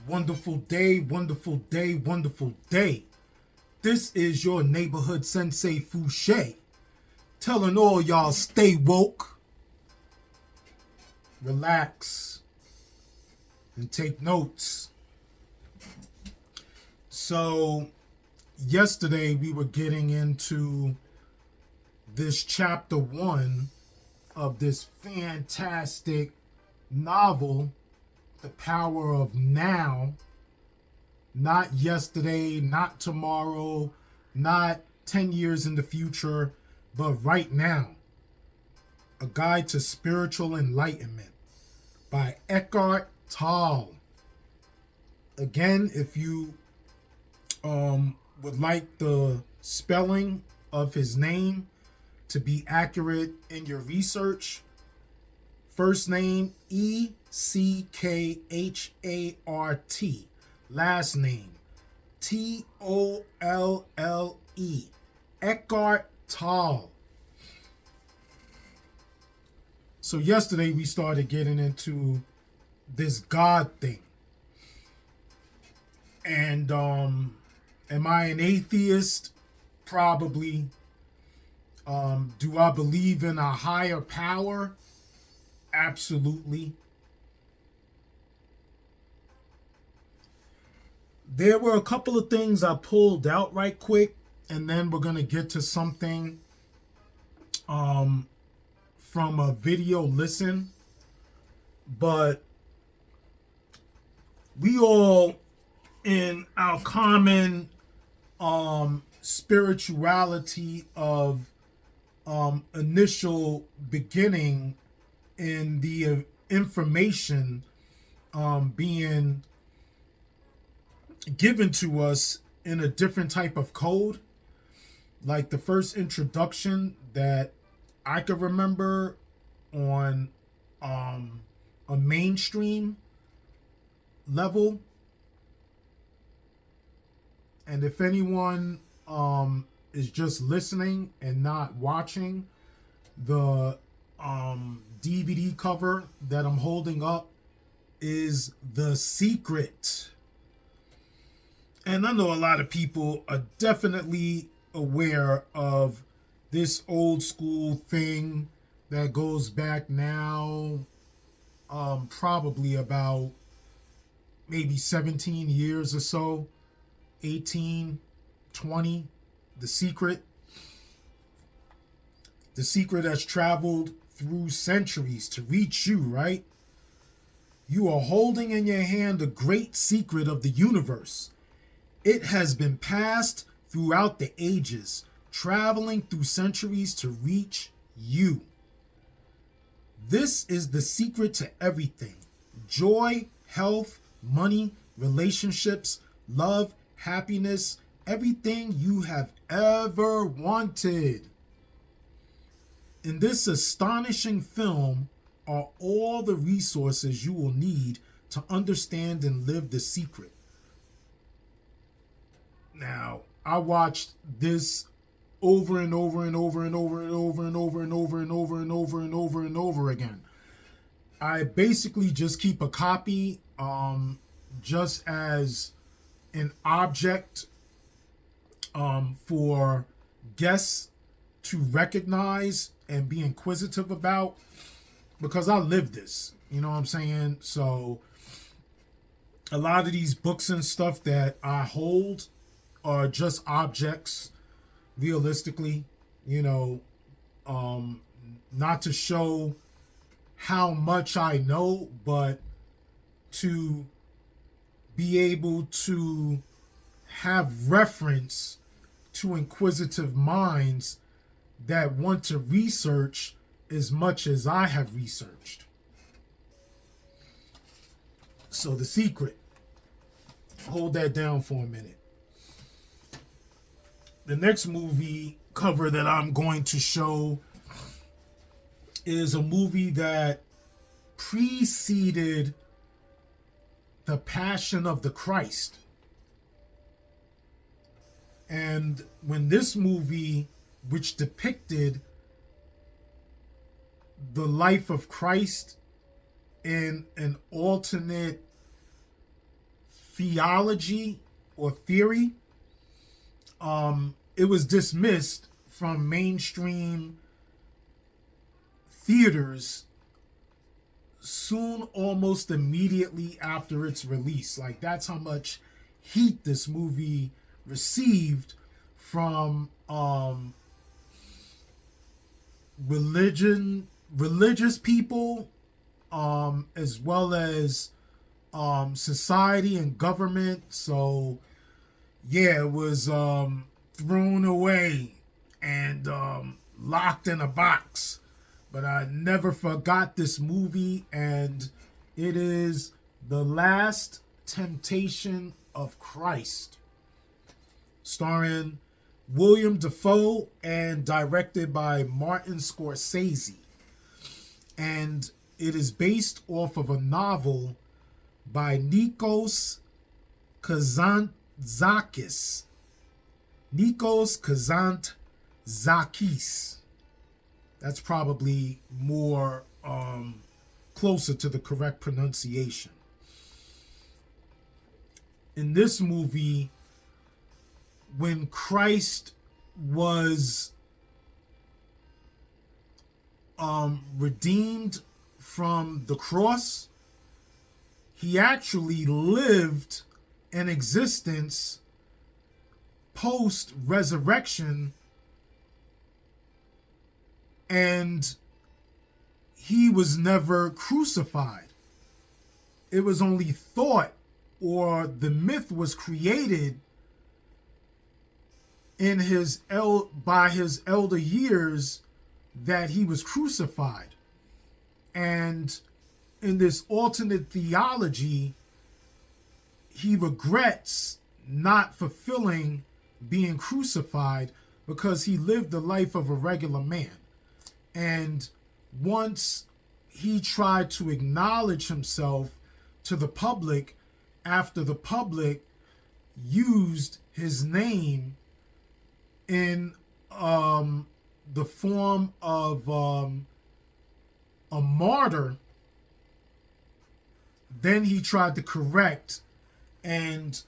Wonderful day, wonderful day, wonderful day. This is your neighborhood sensei Fouché, telling all y'all stay woke, relax, and take notes. So, yesterday we were getting into this chapter 1 of this fantastic novel, The Power of Now. Not yesterday, not tomorrow, not 10 years in the future, but right now. A Guide to Spiritual Enlightenment by Eckhart Tolle. Again, if you would like the spelling of his name to be accurate in your research, first name Eckhart, last name Tolle, Eckhart Tolle. So yesterday we started getting into this God thing. And am I an atheist? Probably. Do I believe in a higher power? Absolutely. There were a couple of things I pulled out right quick, and then we're going to get to something from a video listen. But we all, in our common spirituality of initial beginning in the information being given to us in a different type of code. Like the first introduction that I could remember on a mainstream level. And if anyone is just listening and not watching, the DVD cover that I'm holding up is The Secret. And I know a lot of people are definitely aware of this old school thing that goes back now probably about maybe 17 years or so, 18, 20, The Secret. The secret has traveled through centuries to reach you, right? You are holding in your hand the great secret of the universe. It has been passed throughout the ages, traveling through centuries to reach you. This is the secret to everything: joy, health, money, relationships, love, happiness, everything you have ever wanted. In this astonishing film are all the resources you will need to understand and live the secret. Now, I watched this over and over and over and over and over and over and over and over and over and over and over again. I basically just keep a copy just as an object for guests to recognize and be inquisitive about, because I live this, you know what I'm saying? So a lot of these books and stuff that I hold are just objects, realistically, you know, not to show how much I know, but to be able to have reference to inquisitive minds that want to research as much as I have researched. So The Secret. Hold that down for a minute. The next movie cover that I'm going to show is a movie that preceded The Passion of the Christ. And when this movie, which depicted the life of Christ in an alternate theology or theory, it was dismissed from mainstream theaters soon, almost immediately after its release. Like, that's how much heat this movie received from religious people, as well as society and government. So yeah, it was thrown away and locked in a box. But I never forgot this movie, and it is The Last Temptation of Christ, starring William Dafoe and directed by Martin Scorsese. And it is based off of a novel by Nikos Kazantzakis. Nikos Kazantzakis. That's probably more closer to the correct pronunciation. In this movie, when Christ was redeemed from the cross, he actually lived an existence post-resurrection, and he was never crucified. It was only thought, or the myth was created in by his elder years, that he was crucified. And in this alternate theology, he regrets not fulfilling being crucified because he lived the life of a regular man. And once he tried to acknowledge himself to the public, after the public used his name in the form of a martyr, then he tried to correct and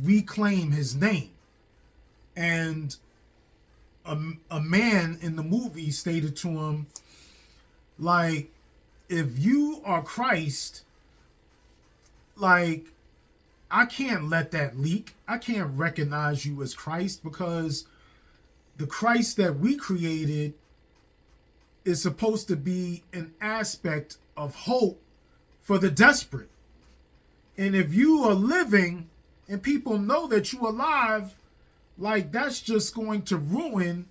reclaim his name. And a man in the movie stated to him, like, if you are Christ, like, I can't let that leak. I can't recognize you as Christ, because the Christ that we created is supposed to be an aspect of hope for the desperate. And if you are living and people know that you're alive, like, that's just going to ruin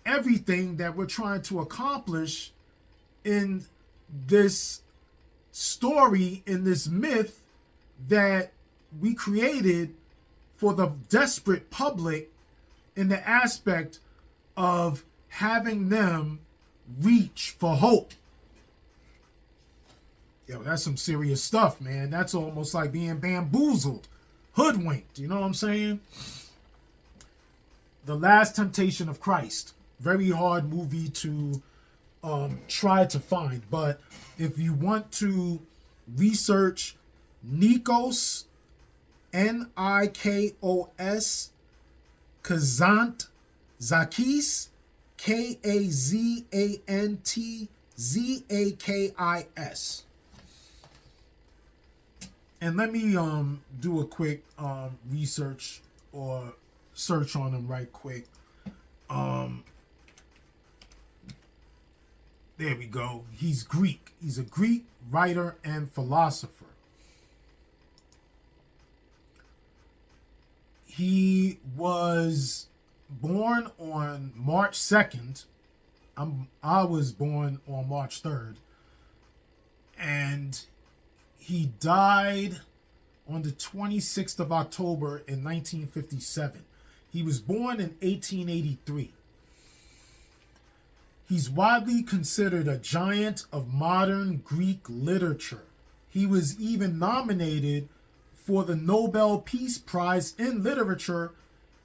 everything that we're trying to accomplish in this story, in this myth that we created for the desperate public, in the aspect of having them reach for hope. Yo, that's some serious stuff, man. That's almost like being bamboozled, hoodwinked. You know what I'm saying? The Last Temptation of Christ. Very hard movie to try to find. But if you want to research Nikos, Nikos Kazantzakis, Kazantzakis. And let me do a quick research or search on him right quick. There we go. He's Greek. He's a Greek writer and philosopher. He was born on March 2nd. I was born on March 3rd. And he died on the 26th of October in 1957. He was born in 1883. He's widely considered a giant of modern Greek literature. He was even nominated for the Nobel Peace Prize in Literature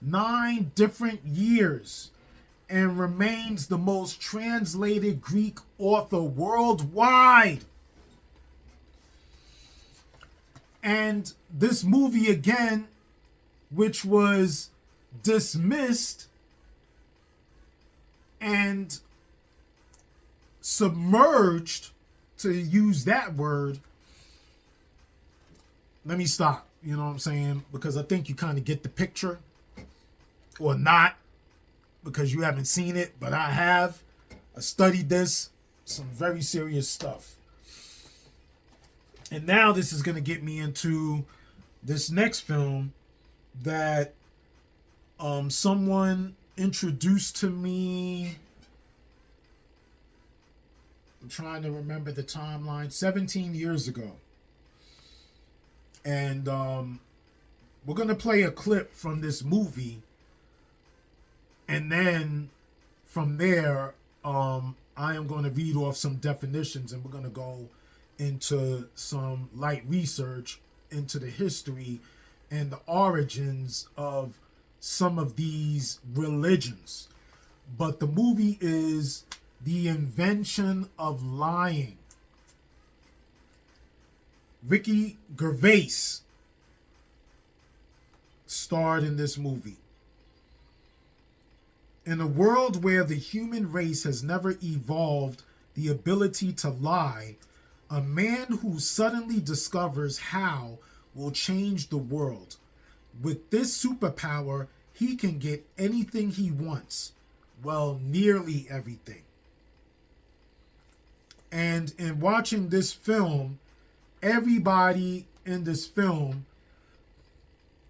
9 different years, and remains the most translated Greek author worldwide. And this movie again, which was dismissed and submerged, to use that word. Let me stop, you know what I'm saying? Because I think you kind of get the picture, or not, because you haven't seen it, but I have. I studied this, some very serious stuff. And now this is going to get me into this next film that someone introduced to me. I'm trying to remember the timeline. 17 years ago. And we're going to play a clip from this movie. And then from there, I am going to read off some definitions, and we're going to go into some light research into the history and the origins of some of these religions. But the movie is The Invention of Lying. Ricky Gervais starred in this movie. In a world where the human race has never evolved the ability to lie, a man who suddenly discovers how will change the world. With this superpower, he can get anything he wants. Well, nearly everything. And in watching this film, everybody in this film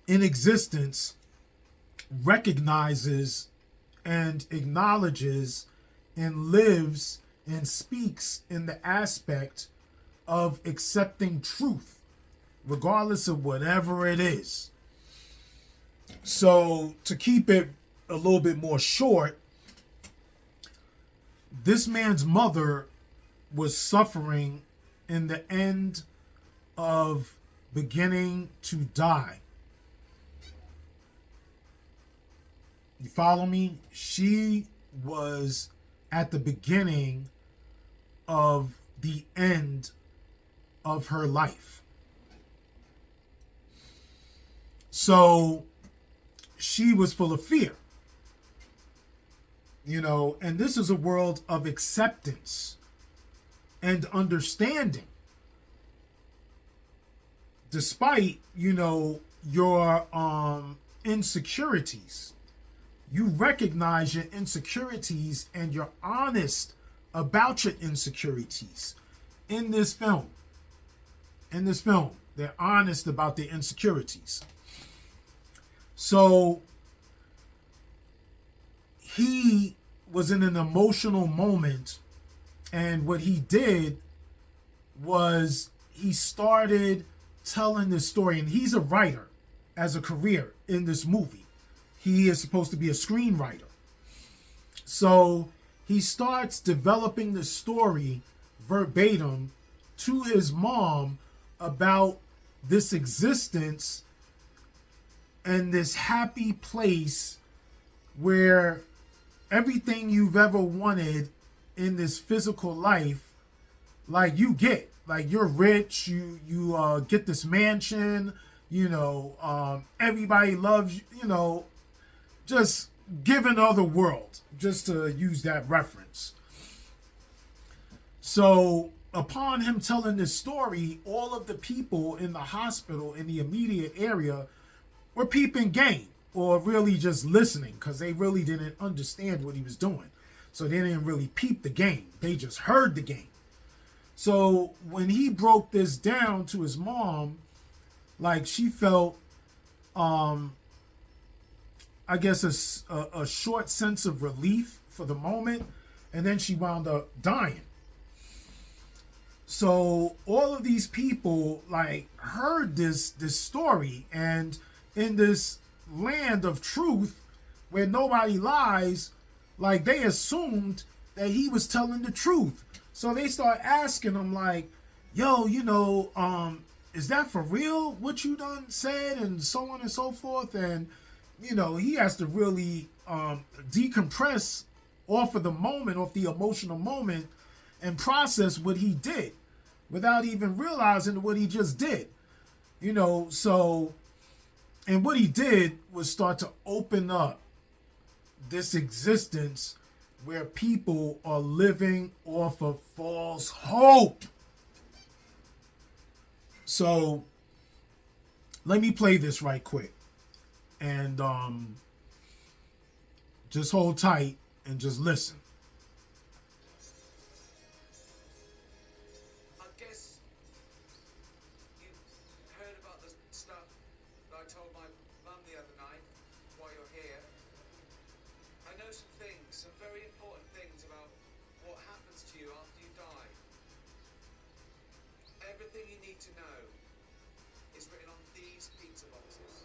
in existence recognizes and acknowledges and lives and speaks in the aspect of accepting truth, regardless of whatever it is. So, to keep it a little bit more short, this man's mother was suffering in the end of beginning to die. You follow me? She was at the beginning of the end of her life. So she was full of fear. You know, and this is a world of acceptance and understanding. Despite, you know, your insecurities. You recognize your insecurities and you're honest about your insecurities in this film. In this film, they're honest about their insecurities. So he was in an emotional moment, and what he did was he started telling this story, and he's a writer as a career in this movie. He is supposed to be a screenwriter. So he starts developing the story verbatim to his mom about this existence and this happy place where everything you've ever wanted in this physical life, like you get. Like you're rich, you get this mansion, you know, everybody loves you, you know, just given other world, just to use that reference. So upon him telling this story, all of the people in the hospital in the immediate area were peeping game, or really just listening, because they really didn't understand what he was doing. So they didn't really peep the game. They just heard the game. So when he broke this down to his mom, like she felt, I guess a short sense of relief for the moment, and then she wound up dying. So all of these people like heard this story, and in this land of truth where nobody lies, like they assumed that he was telling the truth. So they start asking him like, yo, you know, is that for real what you done said, and so on and so forth. And you know, he has to really decompress off of the moment, off the emotional moment, and process what he did without even realizing what he just did. You know, so, and what he did was start to open up this existence where people are living off of false hope. So let me play this right quick. And just hold tight and just listen. I guess you've heard about the stuff that I told my mum the other night while you're here. I know some things, some very important things about what happens to you after you die. Everything you need to know is written on these pizza boxes.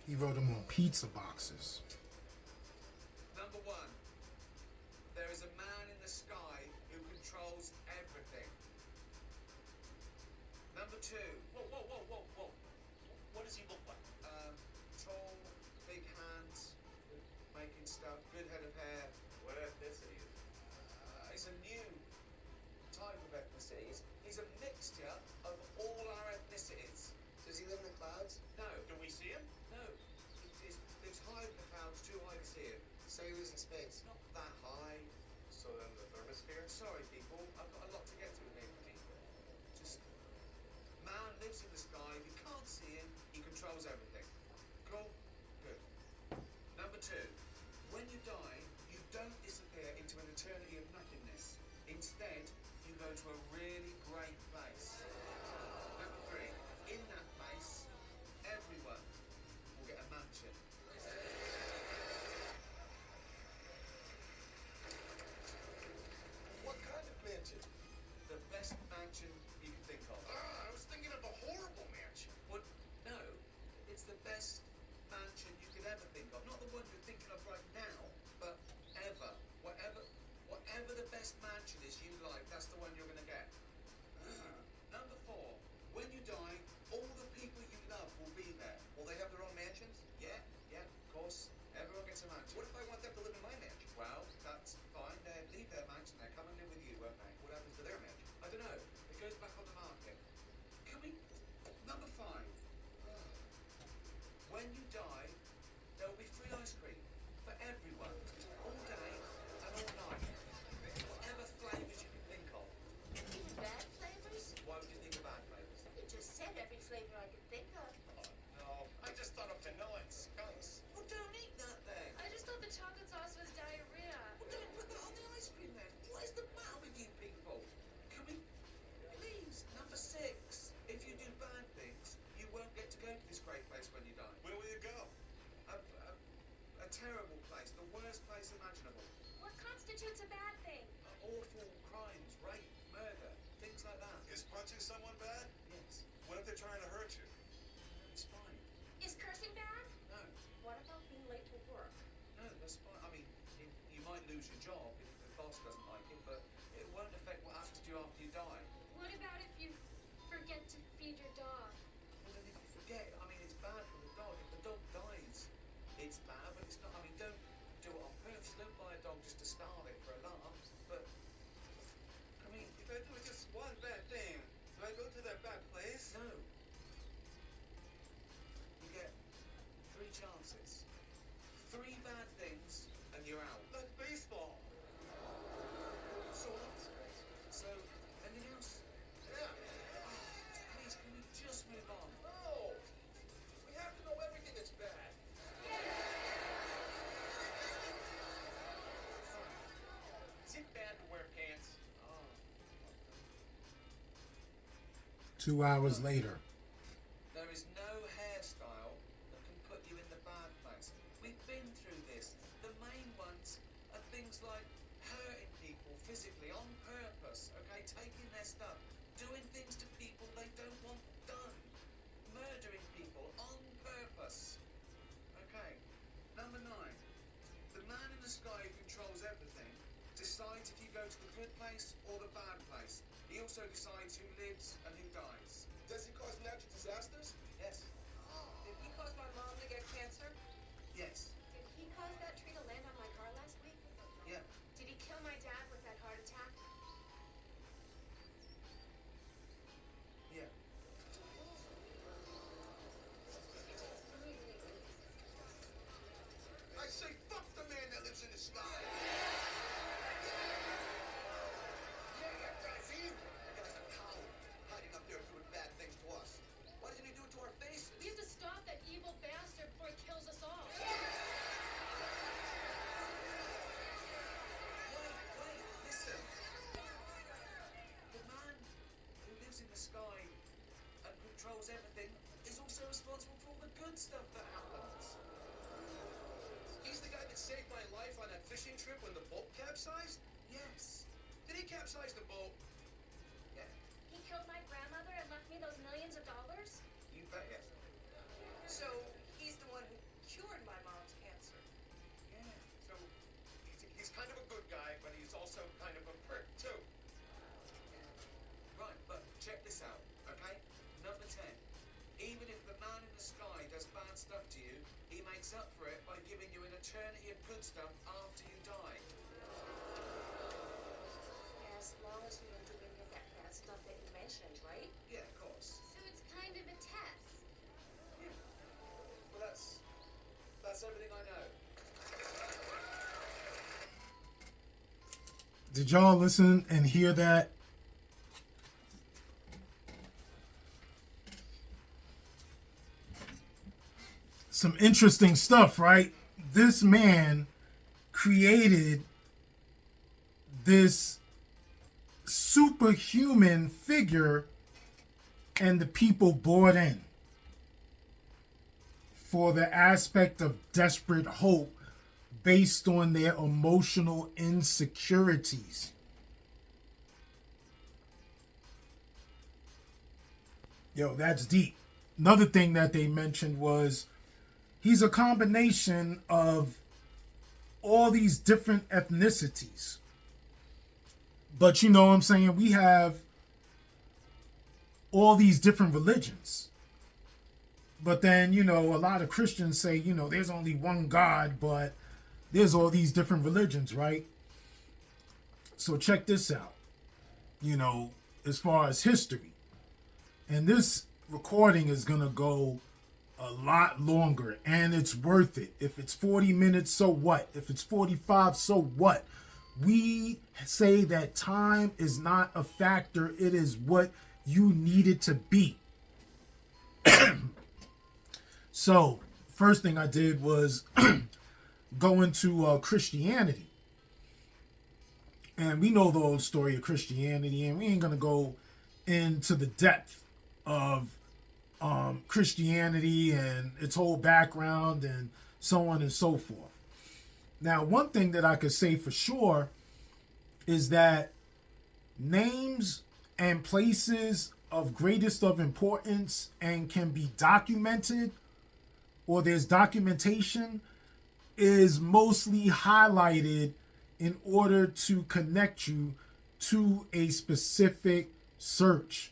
He wrote them on pizza boxes. Number one, there is a man in the sky who controls everything. Number two, Whoa. What does he look like? tall, big hands, making stuff, good head of hair. What ethnicity is he? He's a new type of ethnicity. He's a mixture of all our ethnicities. Does he live in the clouds? No, Do we see him? no. It's high in the clouds, too high to see it. So he lives in space. Not that high. So then the thermosphere? Sorry, people. I've got a lot to get through here. Just man lives in the sky. You can't see him. He controls everything. Cool. Good. Number two. When you die, you don't disappear into an eternity of nothingness. Instead, you go to a really great place. Number three. In that place, everyone will get a mansion. What kind of mansion? The best mansion you can think of. I was thinking of a horrible mansion. What? No, it's the best mansion you could ever think of. Not the one you're thinking of right now, but ever. Whatever the best mansion is you like, that's the one you're going to get. Number four, when you die, all the people you love will be there. Will they have their own mansions? Yeah, of course. Everyone gets a mansion. What if I want them to live in my mansion? Well, that's fine. They leave their mansion. They come and live with you, won't they? What happens to their mansion? I don't know. It goes back on the market. Can we? Number five. When you die, there will be free ice cream for everyone, all day and all night. Whatever flavours you can think of. Bad flavors? Why would you think of bad flavours? You just said every flavor I could think of. No, I just thought of vanilla and skunks. Well, don't eat that then. I just thought the chocolate sauce was diarrhea. Well, don't put that on the ice cream then. What is the matter with you people? Can we, please? Number six. If you do bad things, you won't get to go to this great place when you die. Where will you go? A terrible place, the worst place imaginable. What constitutes a bad thing? Awful crimes, rape, murder, things like that. Is punching someone bad? Yes, What if they're trying to hurt you? it's fine. Is cursing bad? No, What about being late to work? no, that's fine. I mean, you might lose your job if the boss doesn't like it, but it won't affect what happens to you after you die. What about if you forget to feed your dog? Well, then if you forget, I mean, it's bad for the dog. If the dog dies, it's bad, but it's not. I mean, don't do it on purpose. Don't buy a dog just to starve it for a laugh. But I mean, If I do just one bad thing, do I go to that bad place? no. You get 3 chances. 3 bad things, and you're out. Like baseball. So what? So, anything else? Yeah. Please, can we just move on? No. We have to know everything that's bad. Is it bad to wear pants? 2 hours later. There is no hairstyle that can put you in the bad place. We've been through this. The main ones are things like hurting people physically on purpose, okay? Taking their stuff, doing things to people they don't want done, murdering people on purpose. Okay, number 9. The man in the sky who controls everything decides if you go to the good place or the bad place. He also decides who lives and who dies. Does he cause natural disasters? Yes. Did he cause my mom to get cancer? Yes. Did he cause that tree to land on my car last week? Yeah. Did he kill my dad with that heart responsible for all the good stuff that happens. He's the guy that saved my life on that fishing trip when the boat capsized? Yes. Did he capsize the boat? Yeah. He killed my grandmother and left me those millions of dollars? You bet yes. So he's the one who cured my mom's cancer. Yeah. So he's kind of a good guy, but he's also kind of a prick, too. Right, but check this out, okay? Number 10. Even if the man in the sky does bad stuff to you, he makes up for it by giving you an eternity of good stuff after you die. As long as you don't do any of that bad stuff that you mentioned, right? Yeah, of course. So it's kind of a test. Yeah. Well, that's everything I know. Did y'all listen and hear that? Some interesting stuff, right? This man created this superhuman figure, and the people bought in for the aspect of desperate hope based on their emotional insecurities. Yo, that's deep. Another thing that they mentioned was he's a combination of all these different ethnicities. But you know what I'm saying? We have all these different religions. But then, you know, a lot of Christians say, you know, there's only one God, but there's all these different religions, right? So check this out. You know, as far as history. And this recording is going to go a lot longer, and it's worth it. If it's 40 minutes, so what? If it's 45, so what? We say that time is not a factor. It is what you need it to be. So, first thing I did was go into Christianity. And we know the old story of Christianity, and we ain't going to go into the depth of Christianity and its whole background and so on and so forth. Now, one thing that I could say for sure is that names and places of greatest of importance and can be documented, or there's documentation, is mostly highlighted in order to connect you to a specific search.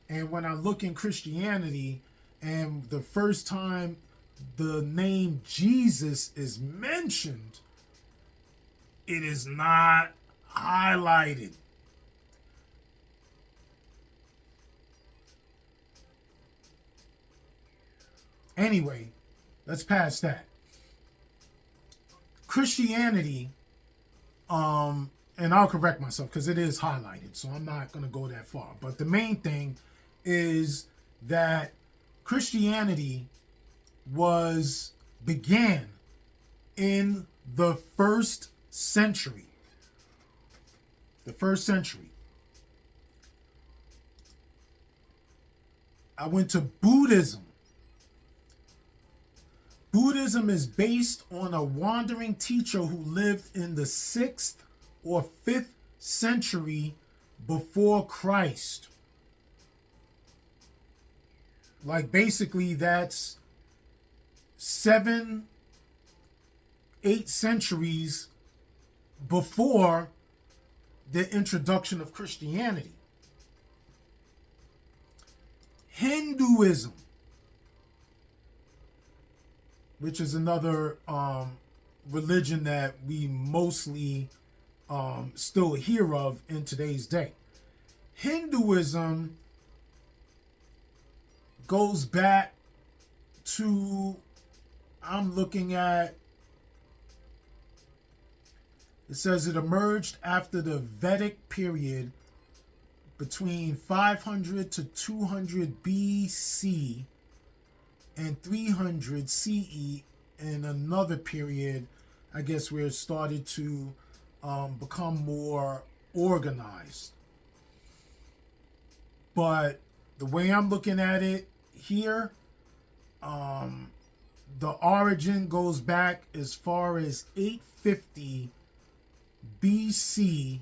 And when I look in Christianity, and the first time the name Jesus is mentioned, it is not highlighted. Anyway, let's pass that. Christianity, and I'll correct myself because it is highlighted, so I'm not going to go that far. But the main thing is that Christianity began in the first century. The first century. I went to Buddhism. Buddhism is based on a wandering teacher who lived in the 6th or 5th century before Christ. Like basically that's 7, 8 centuries before the introduction of Christianity. Hinduism, which is another religion that we mostly still hear of in today's day. Hinduism goes back to, I'm looking at, it says it emerged after the Vedic period between 500 to 200 BC and 300 CE, in another period, I guess, where it started to become more organized. But the way I'm looking at it here, The origin goes back as far as 850 BC,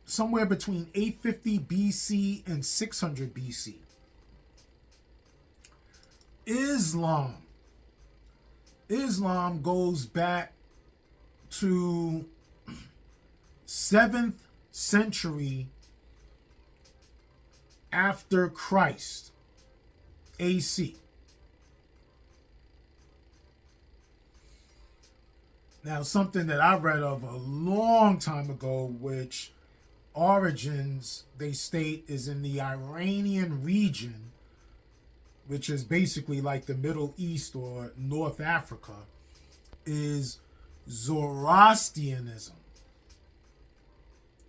somewhere between 850 BC and 600 BC. Islam goes back to 7th century after Christ, AC. Now, something that I read of a long time ago, which origins, they state, is in the Iranian region, which is basically like the Middle East or North Africa, is Zoroastrianism.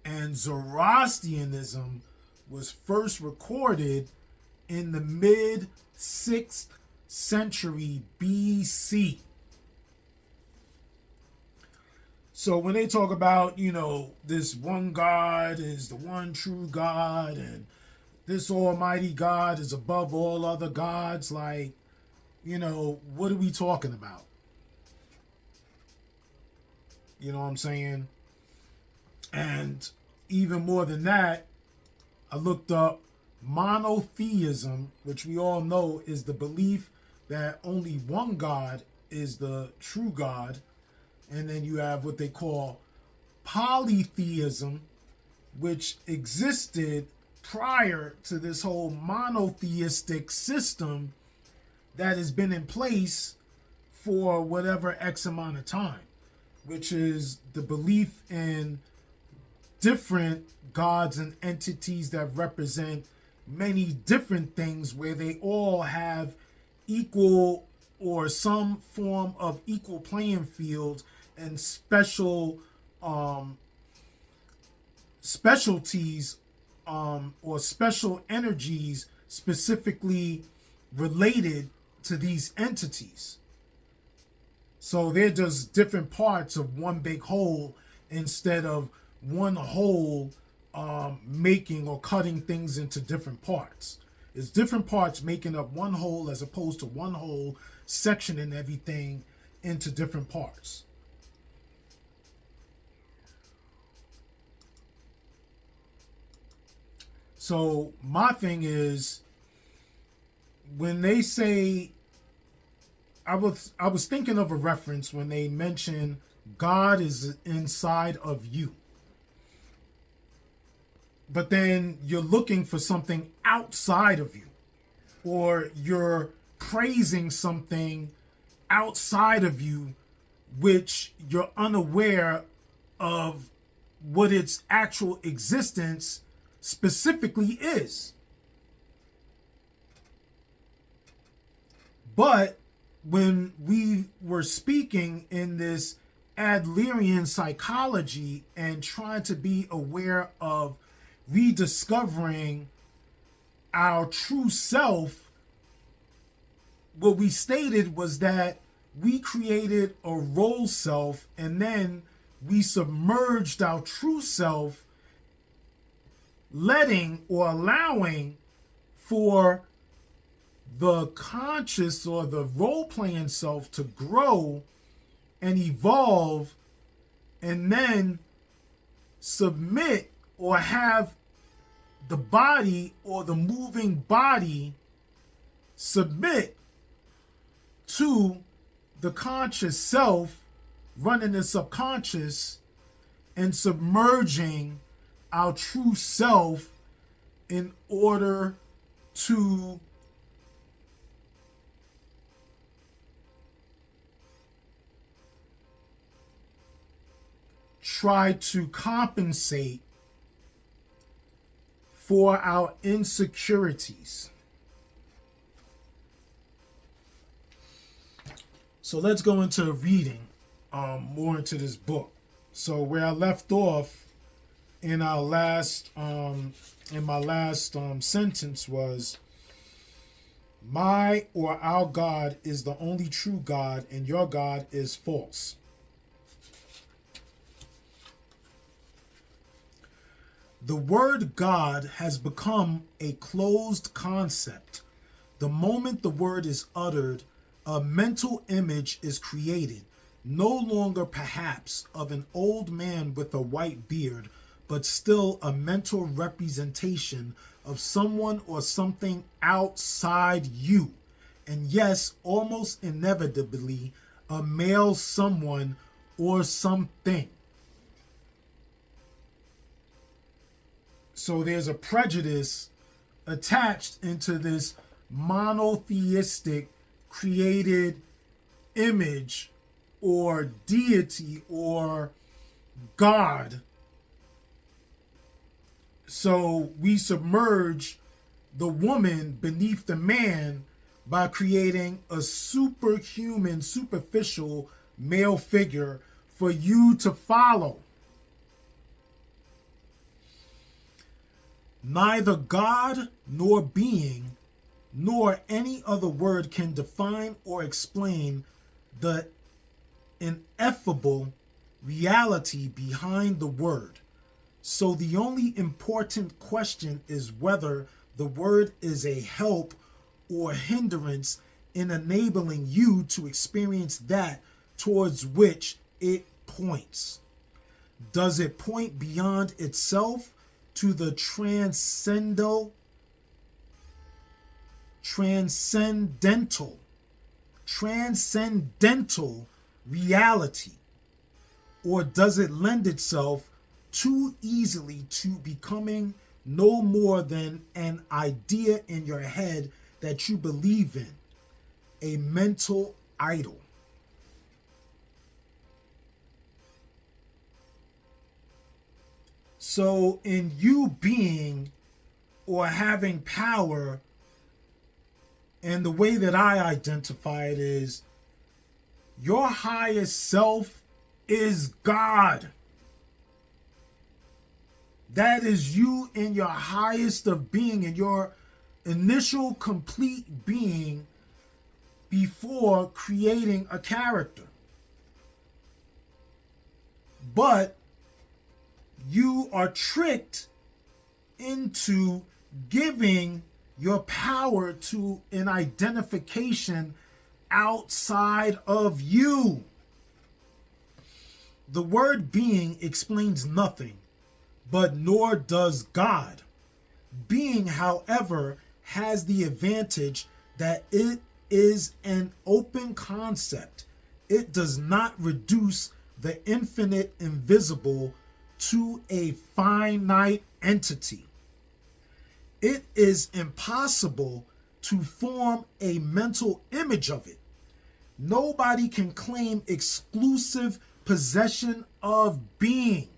And Zoroastrianism was first recorded in the mid 6th century BC. So when they talk about, this one God is the one true God and this almighty God is above all other gods, what are we talking about? You know what I'm saying? And even more than that, I looked up monotheism, which we all know is the belief that only one God is the true God. And then you have what they call polytheism, which existed prior to this whole monotheistic system that has been in place for whatever X amount of time, which is the belief in different gods and entities that represent many different things, where they all have equal or some form of equal playing field and special specialties or special energies specifically related to these entities. So they're just different parts of one big whole instead of one whole making or cutting things into different parts. It's different parts making up one whole as opposed to one whole sectioning everything into different parts. So my thing is, when they say, I was thinking of a reference when they mention God is inside of you. But then you're looking for something outside of you, or you're praising something outside of you, which you're unaware of what its actual existence specifically is. But when we were speaking in this Adlerian psychology and trying to be aware of rediscovering our true self, what we stated was that we created a role self and then we submerged our true self, letting or allowing for the conscious or the role-playing self to grow and evolve, and then submit or have the body or the moving body submit to the conscious self running the subconscious and submerging our true self in order to try to compensate for our insecurities. So let's go into reading more into this book. So where I left off in our last in my last sentence was, my or our God is the only true God and your God is false. The word God has become a closed concept. The The moment the word is uttered, a mental image is created, no longer perhaps of an old man with a white beard, but still a mental representation of someone or something outside you. And yes, almost inevitably, a male someone or something. So there's a prejudice attached into this monotheistic created image or deity or God. So we submerge the woman beneath the man by creating a superhuman, superficial male figure for you to follow. Neither God nor being nor any other word can define or explain the ineffable reality behind the word. So the only important question is whether the word is a help or hindrance in enabling you to experience that towards which it points. Does it point beyond itself to the transcendental reality? Or does it lend itself too easily to becoming no more than an idea in your head that you believe in, a mental idol? So in you being or having power, and the way that I identify it is, your highest self is God. That is you in your highest of being, in your initial complete being before creating a character. But you are tricked into giving your power to an identification outside of you. The word being explains nothing, but nor does God. Being, however, has the advantage that it is an open concept. It does not reduce the infinite invisible to a finite entity. It is impossible to form a mental image of it. Nobody can claim exclusive possession of being.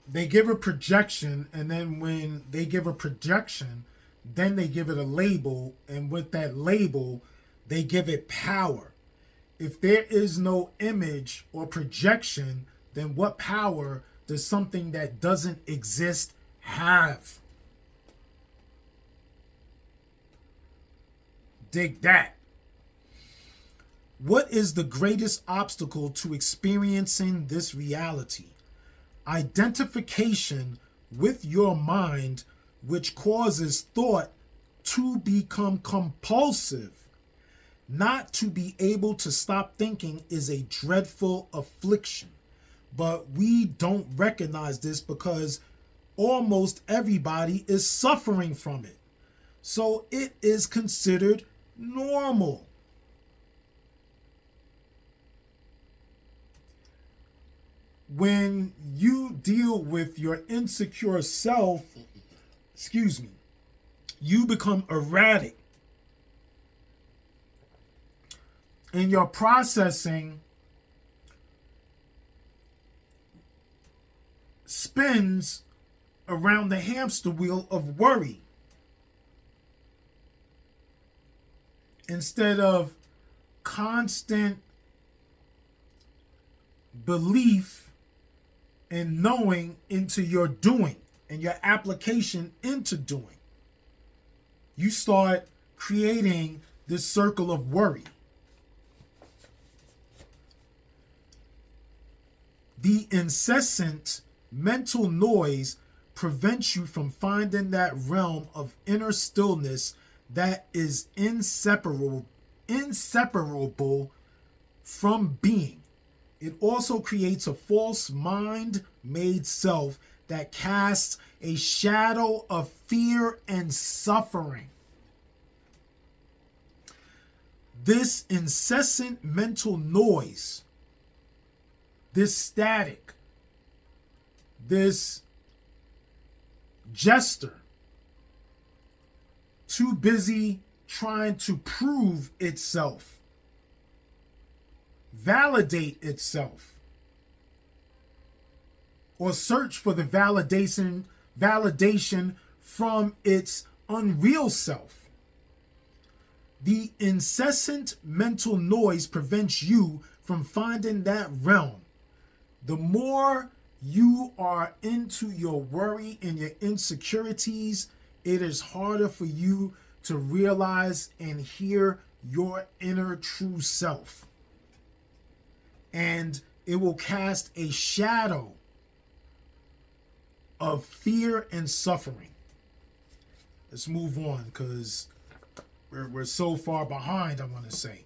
They give a projection, and then when they give a projection, then they give it a label, and with that label, they give it power. If there is no image or projection, then what power does something that doesn't exist have? Dig that. What is the greatest obstacle to experiencing this reality? Identification with your mind, which causes thought to become compulsive. Not to be able to stop thinking is a dreadful affliction, but we don't recognize this because almost everybody is suffering from it. So it is considered normal. When you deal with your insecure self, you become erratic. And your processing spins around the hamster wheel of worry instead of constant belief and knowing into your doing and your application into doing. You start creating this circle of worry. The incessant mental noise prevents you from finding that realm of inner stillness that is inseparable from being. It also creates a false mind-made self that casts a shadow of fear and suffering. This incessant mental noise, this static, this jester, too busy trying to prove itself, validate itself, or search for the validation from its unreal self. The incessant mental noise prevents you from finding that realm. The more you are into your worry and your insecurities, it is harder for you to realize and hear your inner true self. And it will cast a shadow of fear and suffering. Let's move on because we're so far behind, I want to say.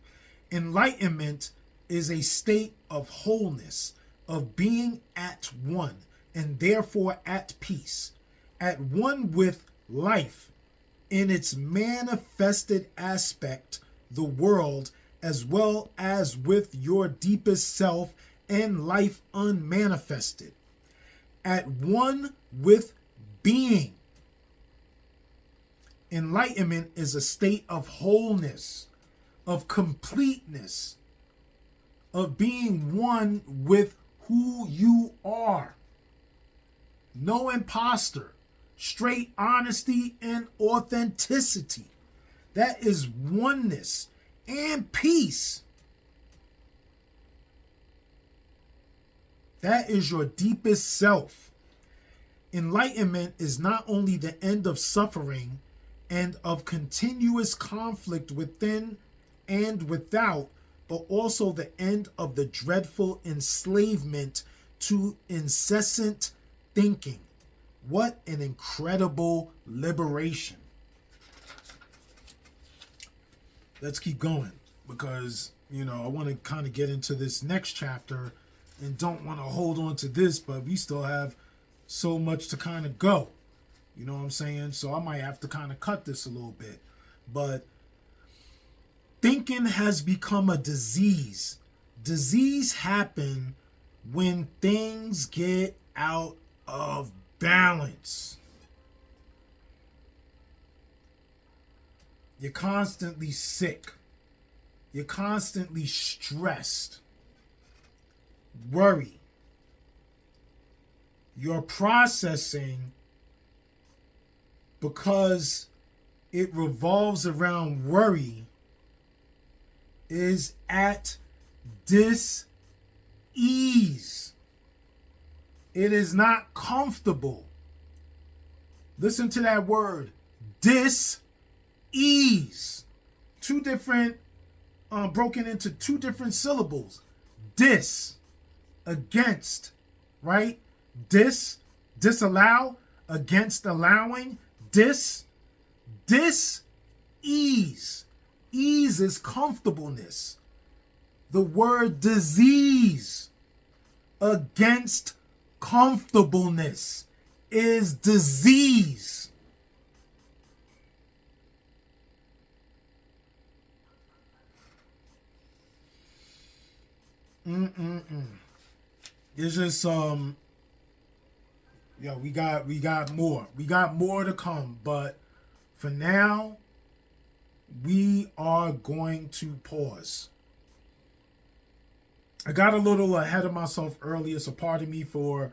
Enlightenment is a state of wholeness, of being at one, and therefore at peace, at one with life in its manifested aspect, the world, as well as with your deepest self and life unmanifested, at one with being. Enlightenment is a state of wholeness, of completeness, of being one with who you are. No imposter, straight honesty and authenticity. That is oneness and peace. That is your deepest self. Enlightenment is not only the end of suffering and of continuous conflict within and without, but also the end of the dreadful enslavement to incessant thinking. What an incredible liberation. Let's keep going because, I want to kind of get into this next chapter and don't want to hold on to this, but we still have so much to kind of go. You know what I'm saying? So I might have to kind of cut this a little bit. But thinking has become a disease. Disease happen when things get out of balance. You're constantly sick. You're constantly stressed. Worry. You're processing because it revolves around worry is at dis-ease. It is not comfortable. Listen to that word, dis-ease. Two different, broken into two different syllables. Dis, against, right? Disallow, against allowing. Dis-ease. Ease is comfortableness. The word disease against comfortableness is disease. It's just we got more. We got more to come, but for now we are going to pause. I got a little ahead of myself earlier, so pardon me for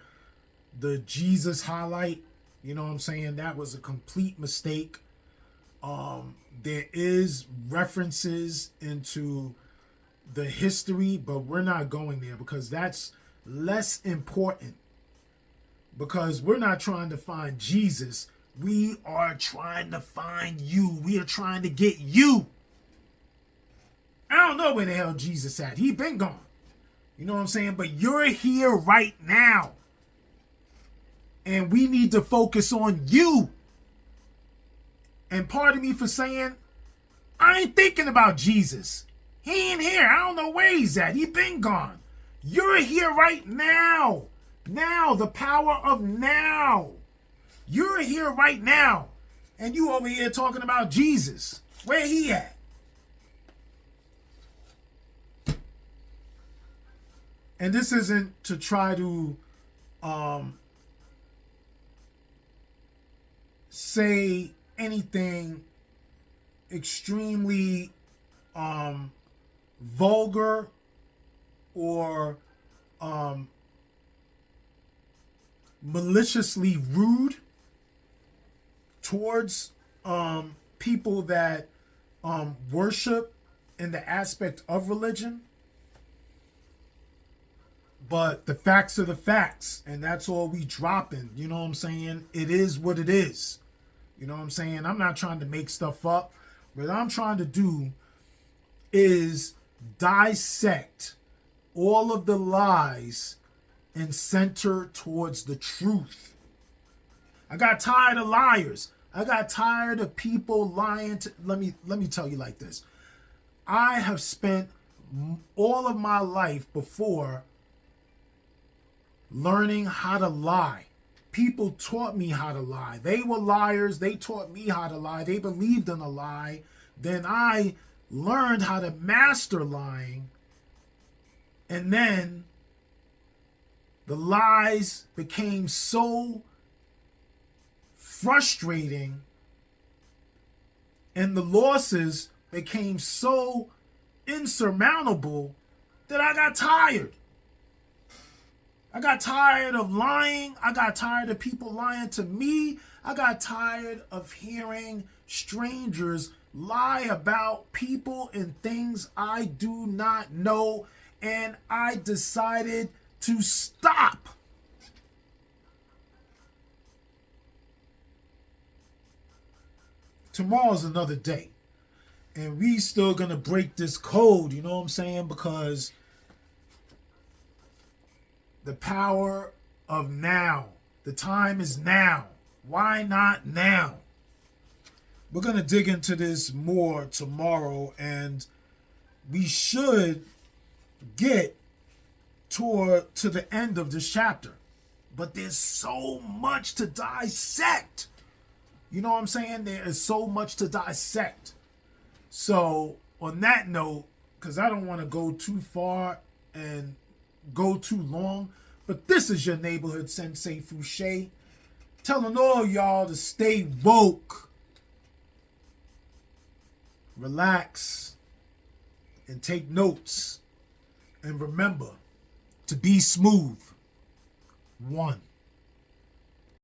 the Jesus highlight. You know what I'm saying? That was a complete mistake. There is references into the history, but we're not going there because that's less important. Because we're not trying to find Jesus. We are trying to find you. We are trying to get you I don't know where the hell Jesus at. He been gone. You know what I'm saying? But you're here right now. And we need to focus on you. And pardon me for saying, I ain't thinking about Jesus. He ain't here. I don't know where he's at. He been gone. You're here right now. Now, the power of now. You're here right now. And you over here talking about Jesus. Where he at? And this isn't to try to say anything extremely vulgar or maliciously rude towards people that worship in the aspect of religion. But the facts are the facts, and that's all we dropping. You know what I'm saying? It is what it is. You know what I'm saying? I'm not trying to make stuff up. What I'm trying to do is dissect all of the lies and center towards the truth. I got tired of liars. I got tired of people lying to, let me tell you like this. I have spent all of my life before learning how to lie. People taught me how to lie. They were liars. They taught me how to lie. They believed in a lie. Then I learned how to master lying. And then the lies became so frustrating and the losses became so insurmountable that I got tired. I got tired of lying. I got tired of people lying to me. I got tired of hearing strangers lie about people and things I do not know. And I decided to stop. Tomorrow's another day. And we still gonna break this code, you know what I'm saying? Because the power of now. The time is now. Why not now? We're going to dig into this more tomorrow, and we should get to the end of this chapter. But there's so much to dissect. You know what I'm saying? There is so much to dissect. So on that note, because I don't want to go too far and go too long, but this is your neighborhood Sensei Fouché telling all y'all to stay woke, relax, and take notes, and remember to be smooth. 1.